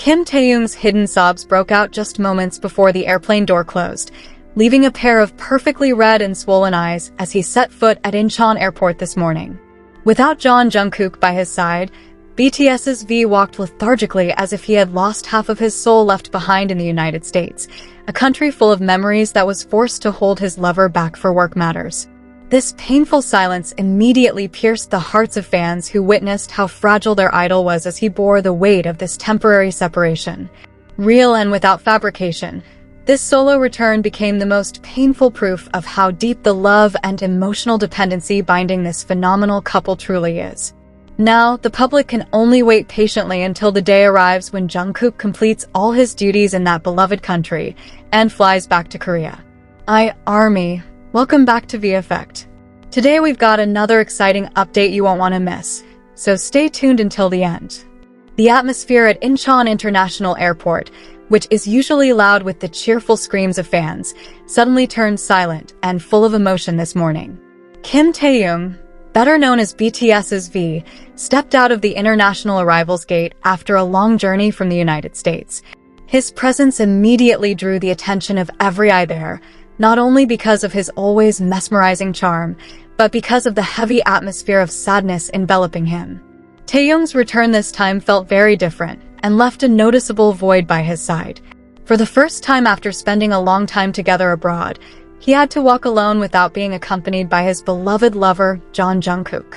Kim Taehyung's hidden sobs broke out just moments before the airplane door closed, leaving a pair of perfectly red and swollen eyes as he set foot at Incheon airport this morning. Without Jungkook by his side, BTS's V walked lethargically as if he had lost half of his soul left behind in the United States, a country full of memories that was forced to hold his lover back for work matters. This painful silence immediately pierced the hearts of fans who witnessed how fragile their idol was as he bore the weight of this temporary separation. Real and without fabrication, this solo return became the most painful proof of how deep the love and emotional dependency binding this phenomenal couple truly is. Now, the public can only wait patiently until the day arrives when Jungkook completes all his duties in that beloved country and flies back to Korea. Army, welcome back to VKook. Today we've got another exciting update you won't want to miss, so stay tuned until the end. The atmosphere at Incheon International Airport, which is usually loud with the cheerful screams of fans, suddenly turned silent and full of emotion this morning. Kim Taehyung, better known as BTS's V, stepped out of the international arrivals gate after a long journey from the United States. His presence immediately drew the attention of every eye there, not only because of his always mesmerizing charm, but because of the heavy atmosphere of sadness enveloping him. Taehyung's return this time felt very different and left a noticeable void by his side. For the first time after spending a long time together abroad, he had to walk alone without being accompanied by his beloved lover, Jungkook.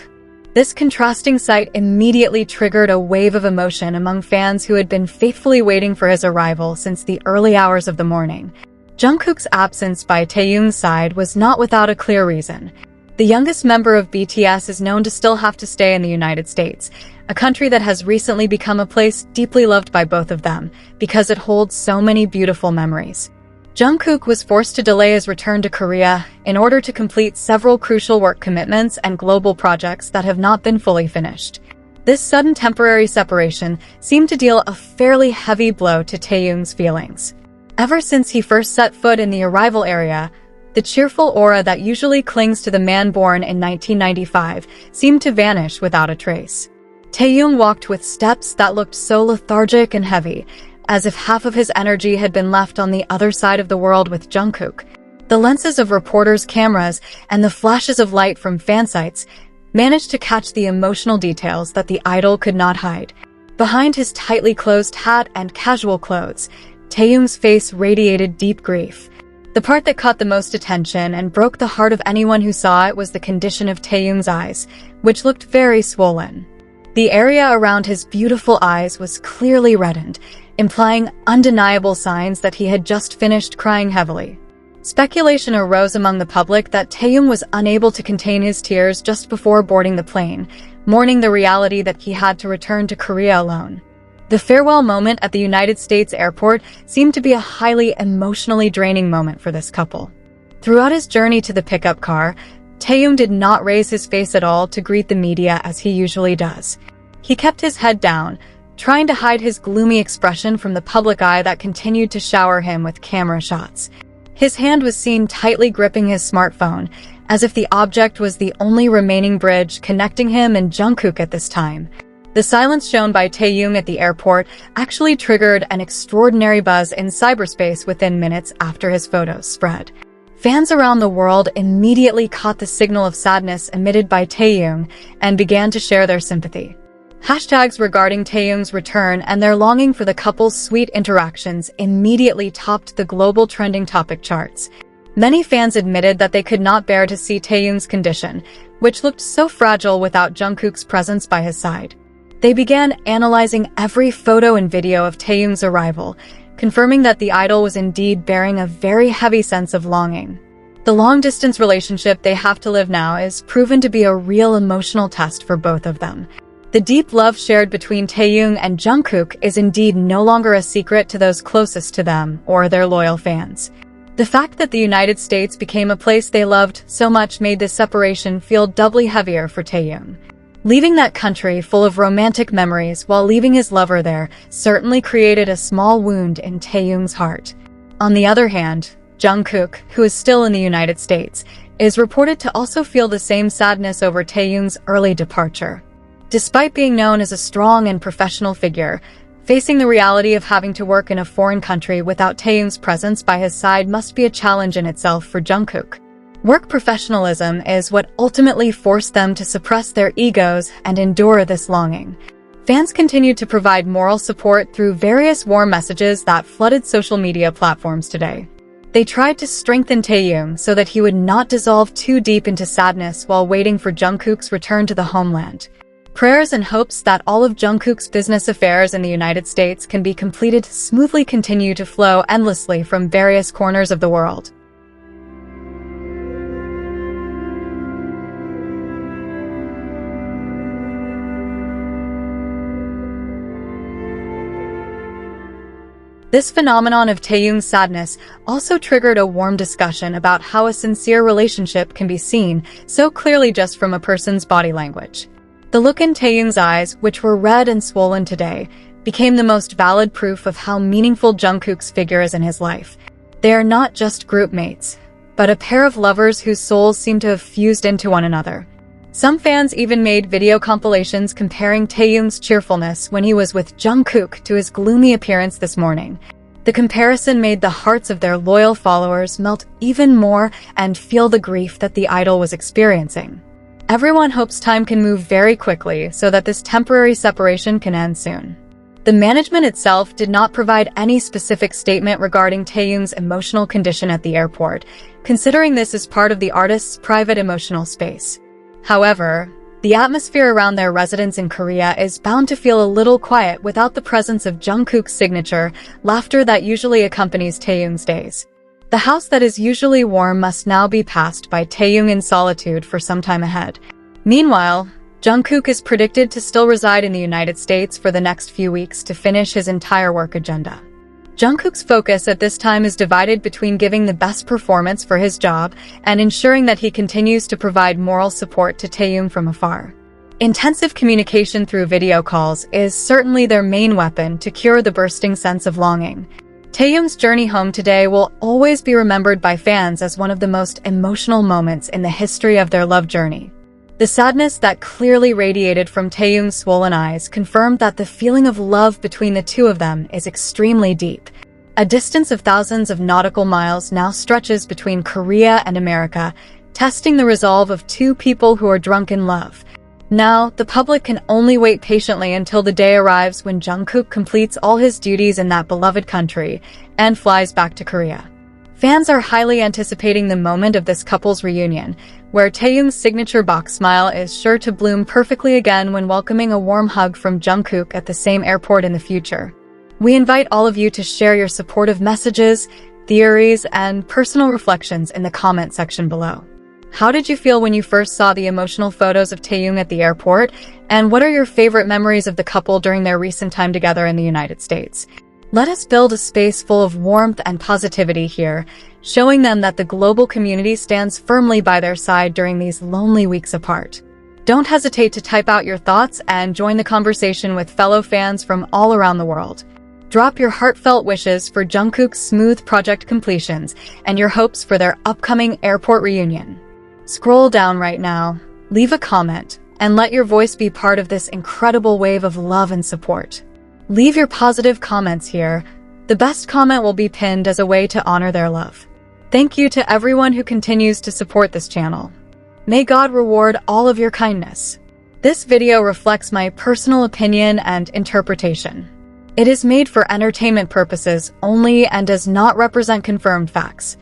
This contrasting sight immediately triggered a wave of emotion among fans who had been faithfully waiting for his arrival since the early hours of the morning. Jungkook's absence by Taehyung's side was not without a clear reason. The youngest member of BTS is known to still have to stay in the United States, a country that has recently become a place deeply loved by both of them because it holds so many beautiful memories. Jungkook was forced to delay his return to Korea in order to complete several crucial work commitments and global projects that have not been fully finished. This sudden temporary separation seemed to deal a fairly heavy blow to Taehyung's feelings. Ever since he first set foot in the arrival area, the cheerful aura that usually clings to the man born in 1995 seemed to vanish without a trace. Taehyung walked with steps that looked so lethargic and heavy, as if half of his energy had been left on the other side of the world with Jungkook. The lenses of reporters' cameras and the flashes of light from fan sites managed to catch the emotional details that the idol could not hide. Behind his tightly closed hat and casual clothes, Taehyung's face radiated deep grief. The part that caught the most attention and broke the heart of anyone who saw it was the condition of Taehyung's eyes, which looked very swollen. The area around his beautiful eyes was clearly reddened, implying undeniable signs that he had just finished crying heavily. Speculation arose among the public that Taehyung was unable to contain his tears just before boarding the plane, mourning the reality that he had to return to Korea alone. The farewell moment at the United States airport seemed to be a highly emotionally draining moment for this couple. Throughout his journey to the pickup car, Taehyung did not raise his face at all to greet the media as he usually does. He kept his head down, trying to hide his gloomy expression from the public eye that continued to shower him with camera shots. His hand was seen tightly gripping his smartphone, as if the object was the only remaining bridge connecting him and Jungkook at this time. The silence shown by Taehyung at the airport actually triggered an extraordinary buzz in cyberspace within minutes after his photos spread. Fans around the world immediately caught the signal of sadness emitted by Taehyung and began to share their sympathy. Hashtags regarding Taehyung's return and their longing for the couple's sweet interactions immediately topped the global trending topic charts. Many fans admitted that they could not bear to see Taehyung's condition, which looked so fragile without Jungkook's presence by his side. They began analyzing every photo and video of Taehyung's arrival, confirming that the idol was indeed bearing a very heavy sense of longing. The long-distance relationship they have to live now is proven to be a real emotional test for both of them. The deep love shared between Taehyung and Jungkook is indeed no longer a secret to those closest to them or their loyal fans. The fact that the United States became a place they loved so much made this separation feel doubly heavier for Taehyung. Leaving that country full of romantic memories while leaving his lover there certainly created a small wound in Taehyung's heart. On the other hand, Jungkook, who is still in the United States, is reported to also feel the same sadness over Taehyung's early departure. Despite being known as a strong and professional figure, Facing the reality of having to work in a foreign country without Taehyung's presence by his side must be a challenge in itself for Jungkook. Work professionalism is what ultimately forced them to suppress their egos and endure this longing. Fans continued to provide moral support through various warm messages that flooded social media platforms today. They tried to strengthen Taehyung so that he would not dissolve too deep into sadness while waiting for Jungkook's return to the homeland. Prayers and hopes that all of Jungkook's business affairs in the United States can be completed smoothly continue to flow endlessly from various corners of the world. This phenomenon of Taehyung's sadness also triggered a warm discussion about how a sincere relationship can be seen so clearly just from a person's body language. The look in Taehyung's eyes, which were red and swollen today, became the most valid proof of how meaningful Jungkook's figure is in his life. They are not just group mates, but a pair of lovers whose souls seem to have fused into one another. Some fans even made video compilations comparing Taehyung's cheerfulness when he was with Jungkook to his gloomy appearance this morning. The comparison made the hearts of their loyal followers melt even more and feel the grief that the idol was experiencing. Everyone hopes time can move very quickly so that this temporary separation can end soon. The management itself did not provide any specific statement regarding Taehyung's emotional condition at the airport, considering this as part of the artist's private emotional space. However, the atmosphere around their residence in Korea is bound to feel a little quiet without the presence of Jungkook's signature laughter that usually accompanies Taehyung's days. The house that is usually warm must now be passed by Taehyung in solitude for some time ahead. Meanwhile, Jungkook is predicted to still reside in the United States for the next few weeks to finish his entire work agenda. Jungkook's focus at this time is divided between giving the best performance for his job and ensuring that he continues to provide moral support to Taehyung from afar. Intensive communication through video calls is certainly their main weapon to cure the bursting sense of longing. Taehyung's journey home today will always be remembered by fans as one of the most emotional moments in the history of their love journey. The sadness that clearly radiated from Taehyung's swollen eyes confirmed that the feeling of love between the two of them is extremely deep. A distance of thousands of nautical miles now stretches between Korea and America, testing the resolve of two people who are drunk in love. Now, the public can only wait patiently until the day arrives when Jungkook completes all his duties in that beloved country and flies back to Korea. Fans are highly anticipating the moment of this couple's reunion, where Taehyung's signature box smile is sure to bloom perfectly again when welcoming a warm hug from Jungkook at the same airport in the future. We invite all of you to share your supportive messages, theories, and personal reflections in the comment section below. How did you feel when you first saw the emotional photos of Taehyung at the airport? And what are your favorite memories of the couple during their recent time together in the United States? Let us build a space full of warmth and positivity here, showing them that the global community stands firmly by their side during these lonely weeks apart. Don't hesitate to type out your thoughts and join the conversation with fellow fans from all around the world. Drop your heartfelt wishes for Jungkook's smooth project completions and your hopes for their upcoming airport reunion. Scroll down right now, leave a comment, and let your voice be part of this incredible wave of love and support. Leave your positive comments here. The best comment will be pinned as a way to honor their love. Thank you to everyone who continues to support this channel. May God reward all of your kindness. This video reflects my personal opinion and interpretation. It is made for entertainment purposes only and does not represent confirmed facts.